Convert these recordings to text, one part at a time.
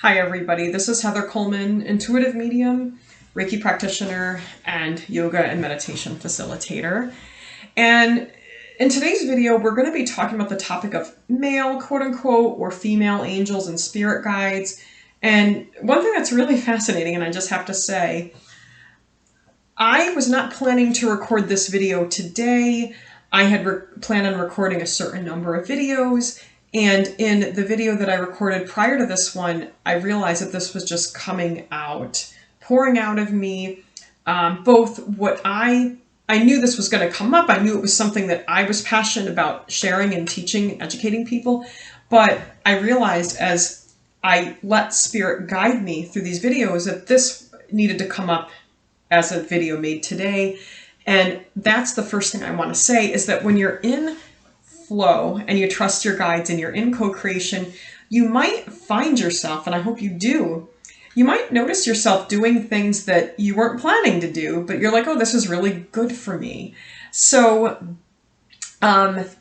Hi everybody, this is Heather Coleman, intuitive medium, Reiki practitioner, and yoga and meditation facilitator. And in today's video, we're going to be talking about the topic of male, quote unquote, or female angels and spirit guides. And one thing that's really fascinating, and I just have to say, I was not planning to record this video today. I had planned on recording a certain number of videos. And in the video that I recorded prior to this one, I realized that this was just coming out, pouring out of me, both what I knew this was going to come up. I knew it was something that I was passionate about sharing and teaching, educating people. But I realized as I let spirit guide me through these videos that this needed to come up as a video made today. And that's the first thing I want to say is that when you're in flow and you trust your guides and you're in co-creation, you might find yourself, and I hope you do, you might notice yourself doing things that you weren't planning to do, but you're like, oh, this is really good for me. So, like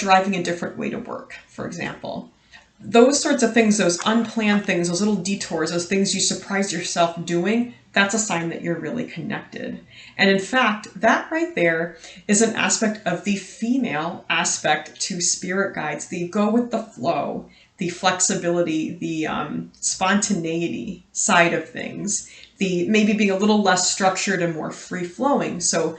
driving a different way to work, for example. Those sorts of things, those unplanned things, those little detours, those things you surprise yourself doing, that's a sign that you're really connected. And in fact, that right there is an aspect of the female aspect to spirit guides, the go with the flow, the flexibility, the spontaneity side of things, the maybe being a little less structured and more free-flowing. So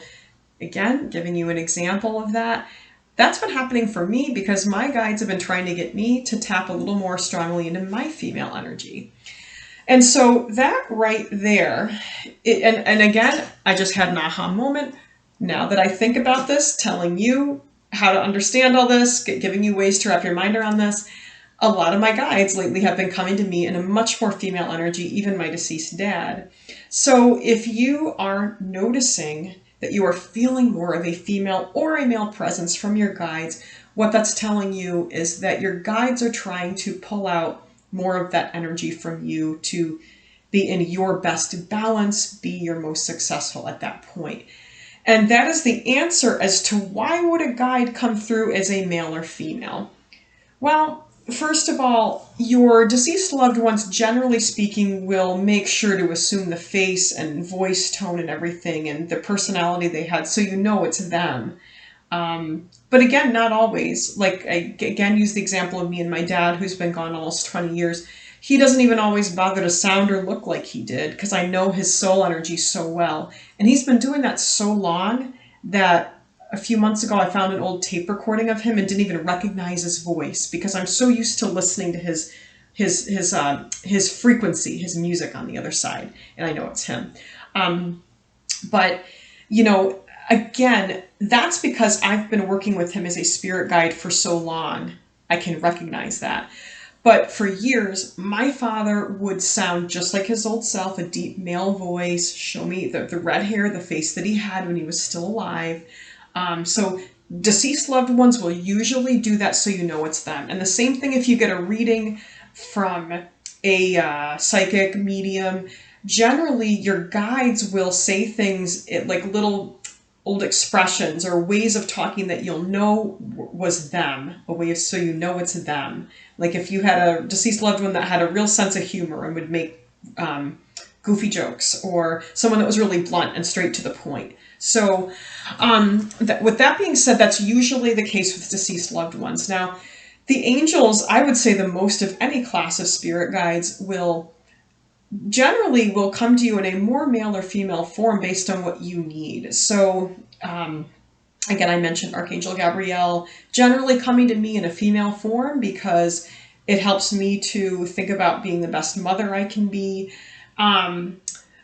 again, giving you an example of that, that's been happening for me because my guides have been trying to get me to tap a little more strongly into my female energy. And so that right there, and again, I just had an aha moment. Now that I think about this, telling you how to understand all this, giving you ways to wrap your mind around this, a lot of my guides lately have been coming to me in a much more female energy, even my deceased dad. So if you are noticing that you are feeling more of a female or a male presence from your guides, what that's telling you is that your guides are trying to pull out more of that energy from you to be in your best balance, be your most successful at that point. And that is the answer as to why would a guide come through as a male or female? Well, first of all, your deceased loved ones, generally speaking, will make sure to assume the face and voice tone and everything and the personality they had, so you know it's them. But again, not always. Like, I again use the example of me and my dad, who's been gone almost 20 years. He doesn't even always bother to sound or look like he did because I know his soul energy so well. And he's been doing that so long that a few months ago, I found an old tape recording of him and didn't even recognize his voice because I'm so used to listening to his frequency, his music on the other side, and I know it's him. But you know, again, that's because I've been working with him as a spirit guide for so long. I can recognize that. But for years, my father would sound just like his old self, a deep male voice, show me the red hair, the face that he had when he was still alive. So deceased loved ones will usually do that so you know it's them. And the same thing if you get a reading from a psychic medium. Generally, your guides will say things like little old expressions or ways of talking that you'll know was them, a way of so you know it's them. Like if you had a deceased loved one that had a real sense of humor and would make goofy jokes, or someone that was really blunt and straight to the point. So with that being said, that's usually the case with deceased loved ones. Now, the angels, I would say the most of any class of spirit guides will come to you in a more male or female form based on what you need. So again, I mentioned Archangel Gabriel generally coming to me in a female form because it helps me to think about being the best mother I can be.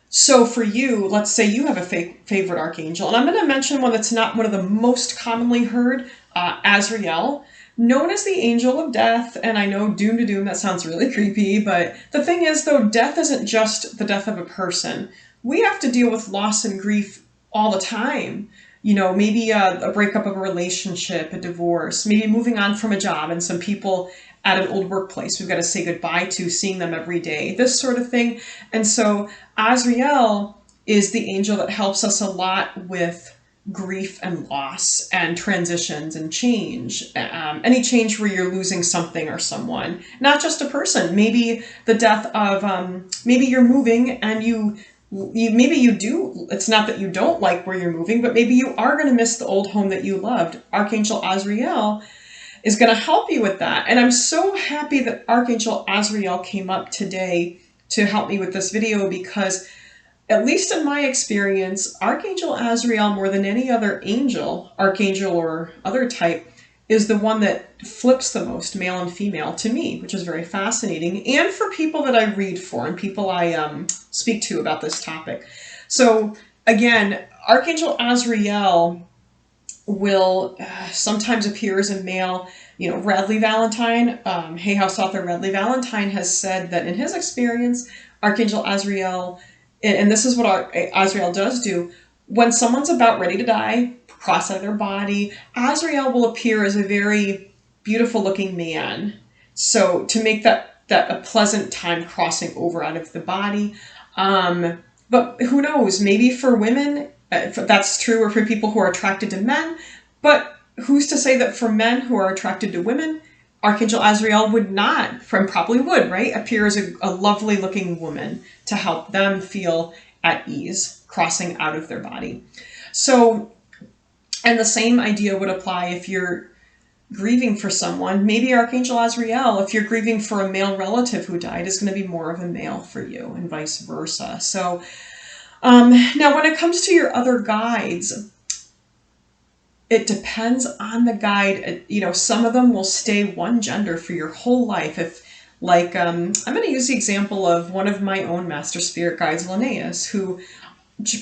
So for you, let's say you have a favorite archangel, and I'm going to mention one that's not one of the most commonly heard, Azrael, known as the angel of death. And I know doom to doom, that sounds really creepy, but the thing is though, death isn't just the death of a person. We have to deal with loss and grief all the time. You know, maybe a breakup of a relationship, a divorce, maybe moving on from a job, and some people at an old workplace we've got to say goodbye to, seeing them every day, this sort of thing. And so Azrael is the angel that helps us a lot with grief and loss and transitions and change. Any change where you're losing something or someone, not just a person. Maybe the death of, maybe you're moving and maybe you do, it's not that you don't like where you're moving, but maybe you are going to miss the old home that you loved. Archangel Azrael is going to help you with that. And I'm so happy that Archangel Azrael came up today to help me with this video, because at least in my experience, Archangel Azrael, more than any other angel, archangel or other type, is the one that flips the most, male and female, to me, which is very fascinating. And for people that I read for and people I speak to about this topic. So again, Archangel Azrael will sometimes appear as a male. You know, Radley Valentine, Hay House author Radley Valentine has said that in his experience, Archangel Azrael, and this is what Azrael does do, when someone's about ready to die, cross out of their body, Azrael will appear as a very beautiful looking man. So to make that a pleasant time crossing over out of the body. But who knows, maybe for women, that's true, or for people who are attracted to men. But who's to say that for men who are attracted to women, Archangel Azrael would not, probably would, right, appear as a lovely looking woman to help them feel at ease crossing out of their body. So, and the same idea would apply if you're grieving for someone. Maybe Archangel Azrael, if you're grieving for a male relative who died, is going to be more of a male for you, and vice versa. So now when it comes to your other guides, it depends on the guide. You know, some of them will stay one gender for your whole life. If, like, I'm going to use the example of one of my own master spirit guides, Linnaeus, who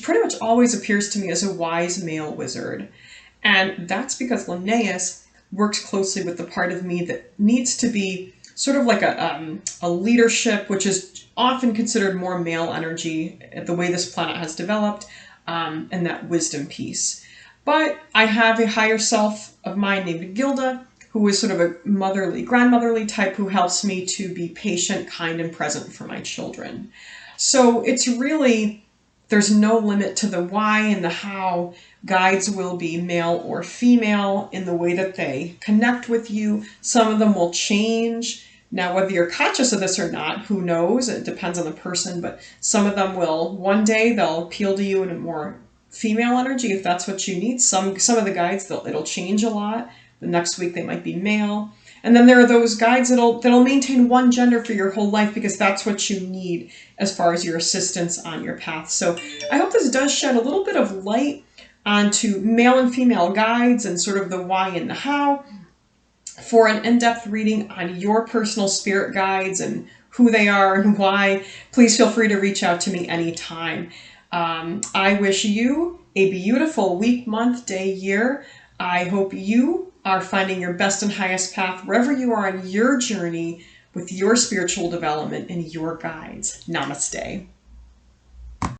pretty much always appears to me as a wise male wizard. And that's because Linnaeus works closely with the part of me that needs to be sort of like a leadership, which is often considered more male energy, the way this planet has developed, and that wisdom piece. But I have a higher self of mine named Gilda, who is sort of a motherly, grandmotherly type, who helps me to be patient, kind, and present for my children. So it's really, there's no limit to the why and the how. Guides will be male or female in the way that they connect with you. Some of them will change. Now, whether you're conscious of this or not, who knows? It depends on the person, but some of them will, one day they'll appeal to you in a more female energy if that's what you need. Some of the guides, it'll change a lot. The next week they might be male. And then there are those guides that'll maintain one gender for your whole life, because that's what you need as far as your assistance on your path. So I hope this does shed a little bit of light onto male and female guides and sort of the why and the how. For an in-depth reading on your personal spirit guides and who they are and why, please feel free to reach out to me anytime. I wish you a beautiful week, month, day, year. I hope you are finding your best and highest path wherever you are on your journey with your spiritual development and your guides. Namaste.